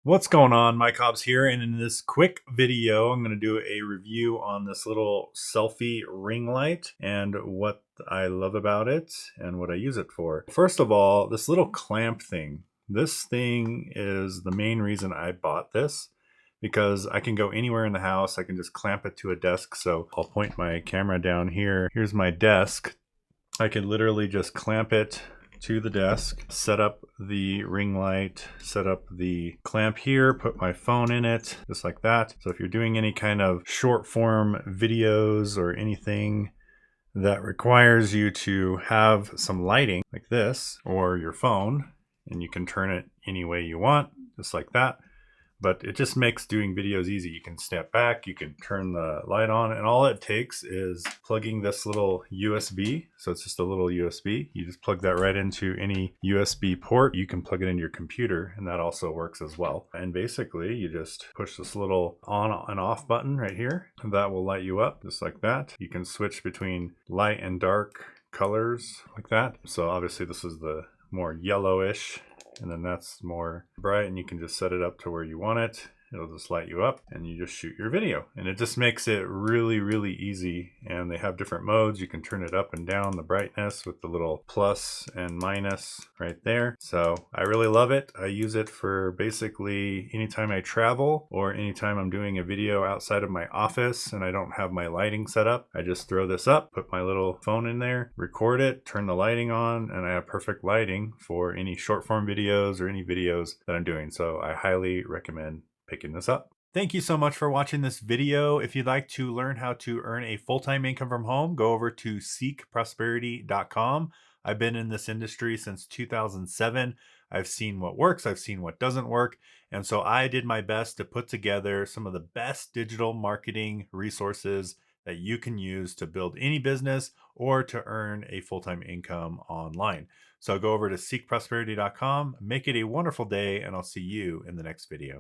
What's going on? Mike Hobbs here, and in this quick video, I'm going to do a review on this little selfie ring light and what I love about it and what I use it for. First of all, this little clamp thing. This thing is the main reason I bought this because I can go anywhere in the house. I can just clamp it to a desk. So I'll point my camera down here. Here's my desk. I can literally just clamp it to the desk, set up the ring light, set up the clamp here, put my phone in it, just like that. So if you're doing any kind of short form videos or anything that requires you to have some lighting like this, or your phone, and you can turn it any way you want, just like that. But it just makes doing videos easy. You can step back, you can turn the light on, and all it takes is plugging this little USB. So it's just a little USB. You just plug that right into any USB port. You can plug it into your computer, and that also works as well. And basically, you just push this little on and off button right here, and that will light you up just like that. You can switch between light and dark colors like that. So obviously this is the more yellowish, and then that's more bright, and you can just set it up to where you want it. It'll just light you up and you just shoot your video, and it just makes it really easy. And they have different modes. You can turn it up and down the brightness with the little plus and minus right there. So I really love it. I use it for basically anytime I travel or anytime I'm doing a video outside of my office and I don't have my lighting set up. I just throw this up, put my little phone in there, record it, turn the lighting on, and I have perfect lighting for any short form videos or any videos that I'm doing. So I highly recommend picking this up. Thank you so much for watching this video. If you'd like to learn how to earn a full-time income from home, go over to seekprosperity.com. I've been in this industry since 2007. I've seen what works, I've seen what doesn't work, and so I did my best to put together some of the best digital marketing resources that you can use to build any business or to earn a full-time income online. So go over to seekprosperity.com, make it a wonderful day, and I'll see you in the next video.